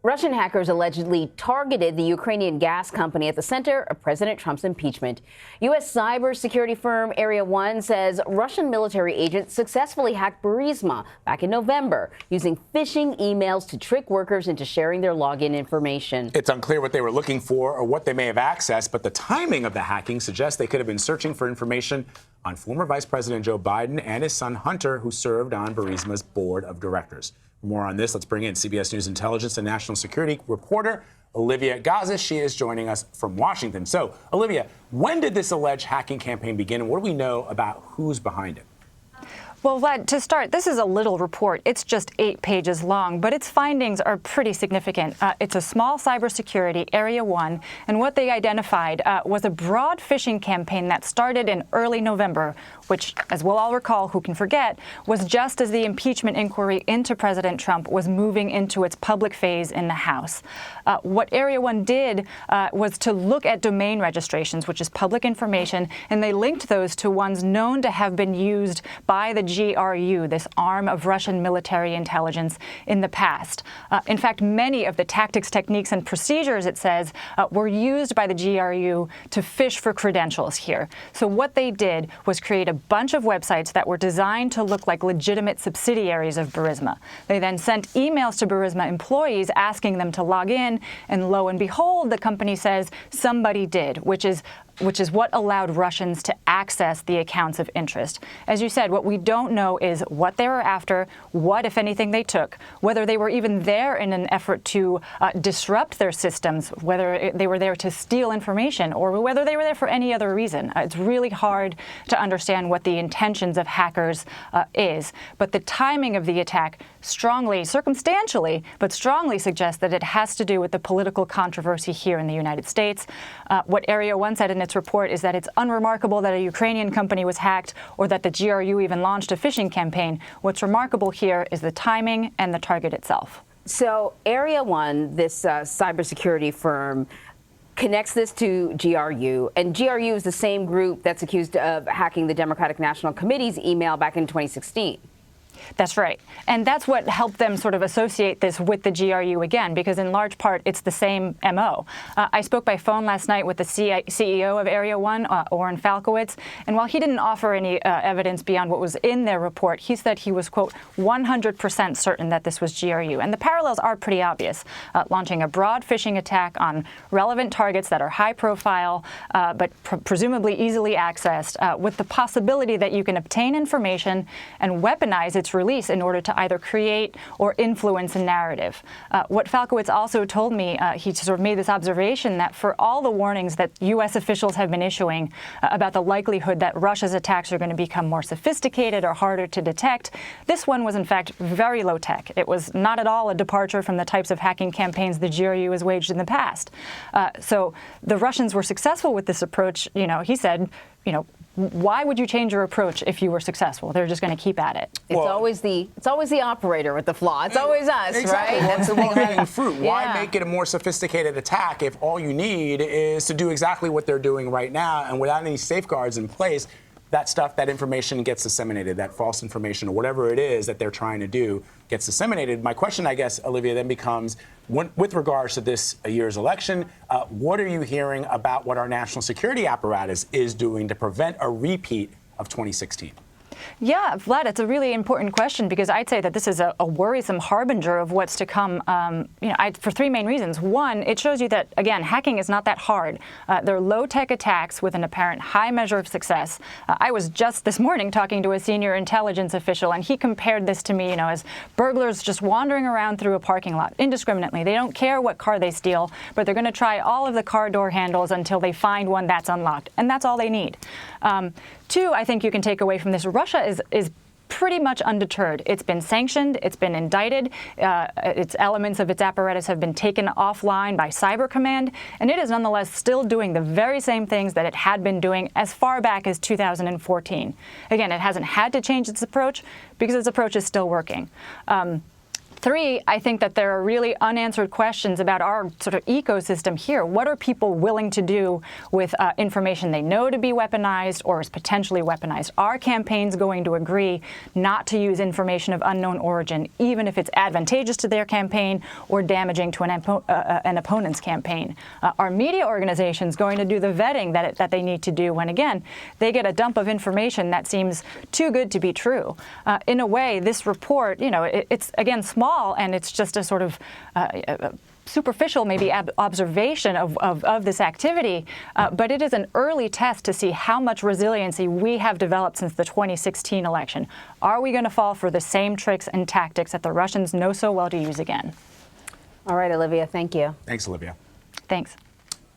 Russian hackers allegedly targeted the Ukrainian gas company at the center of President Trump's impeachment. U.S. cybersecurity firm Area 1 says Russian military agents successfully hacked Burisma back in November, using phishing emails to trick workers into sharing their login information. It's unclear what they were looking for or what they may have accessed, but the timing of the hacking suggests they could have been searching for information on former Vice President Joe Biden and his son Hunter, who served on Burisma's board of directors. For more on this, let's bring in CBS News intelligence and national security reporter Olivia Gazis. She is joining us from Washington. So, Olivia, when did this alleged hacking campaign begin, and what do we know about who's behind it? Well, Vlad, to start, this is a little report. It's just 8 pages long, but its findings are pretty significant. It's a small cybersecurity, Area 1, and what they identified was a broad phishing campaign that started in early November, which, as we'll all recall, who can forget, was just as the impeachment inquiry into President Trump was moving into its public phase in the House. What Area 1 did was to look at domain registrations, which is public information, and they linked those to ones known to have been used by the GRU, this arm of Russian military intelligence, in the past. In fact, many of the tactics, techniques, and procedures, it says, were used by the GRU to fish for credentials here. So what they did was create a bunch of websites that were designed to look like legitimate subsidiaries of Burisma. They then sent emails to Burisma employees asking them to log in, and lo and behold, the company says somebody did, which is what allowed Russians to access the accounts of interest. As you said, what we don't know is what they were after, what, if anything, they took, whether they were even there in an effort to disrupt their systems, whether they were there to steal information, or whether they were there for any other reason. It's really hard to understand what the intentions of hackers is. But the timing of the attack strongly, circumstantially, but strongly suggests that it has to do with the political controversy here in the United States. What Area 1 said in its report is that it's unremarkable that a Ukrainian company was hacked or that the GRU even launched a phishing campaign. What's remarkable here is the timing and the target itself. So Area 1, this cybersecurity firm, connects this to GRU, and GRU is the same group that's accused of hacking the Democratic National Committee's email back in 2016. That's right. And that's what helped them sort of associate this with the GRU again, because in large part, it's the same MO. I spoke by phone last night with the CEO of Area 1, Orrin Falkowitz, and while he didn't offer any evidence beyond what was in their report, he said he was, quote, 100% certain that this was GRU. And the parallels are pretty obvious. Launching a broad phishing attack on relevant targets that are high profile, but presumably easily accessed, with the possibility that you can obtain information and weaponize its release in order to either create or influence a narrative. What Falkowitz also told me, he sort of made this observation that for all the warnings that U.S. officials have been issuing about the likelihood that Russia's attacks are going to become more sophisticated or harder to detect, this one was in fact very low tech. It was not at all a departure from the types of hacking campaigns the GRU has waged in the past. So the Russians were successful with this approach. He said, why would you change your approach if you were successful? They're just going to keep at it. It's always the operator with the flaw. It's always us, exactly. right? That's the low-hanging fruit. Yeah. Why make it a more sophisticated attack if all you need is to do exactly what they're doing right now, and without any safeguards in place, that information gets disseminated, that false information or whatever it is that they're trying to do gets disseminated. My question, I guess, Olivia, then becomes, with regards to this year's election, what are you hearing about what our national security apparatus is doing to prevent a repeat of 2016? Yeah, Vlad, it's a really important question because I'd say that this is a worrisome harbinger of what's to come, for 3 main reasons. One, it shows you that, again, hacking is not that hard. They're low-tech attacks with an apparent high measure of success. I was just this morning talking to a senior intelligence official, and he compared this to me, as burglars just wandering around through a parking lot indiscriminately. They don't care what car they steal, but they're going to try all of the car door handles until they find one that's unlocked, and that's all they need. Two, I think you can take away from this, Russia is pretty much undeterred. It's been sanctioned. It's been indicted. Its elements of its apparatus have been taken offline by Cyber Command, and it is nonetheless still doing the very same things that it had been doing as far back as 2014. Again, it hasn't had to change its approach because its approach is still working. 3, I think that there are really unanswered questions about our sort of ecosystem here. What are people willing to do with information they know to be weaponized or is potentially weaponized? Are campaigns going to agree not to use information of unknown origin, even if it's advantageous to their campaign or damaging to an opponent's campaign? Are media organizations going to do the vetting that they need to do when, again, they get a dump of information that seems too good to be true? In a way, this report, it's, again, small, and it's just a sort of superficial, maybe, observation of this activity, but it is an early test to see how much resiliency we have developed since the 2016 election. Are we going to fall for the same tricks and tactics that the Russians know so well to use again? All right, Olivia, thank you. Thanks, Olivia. Thanks.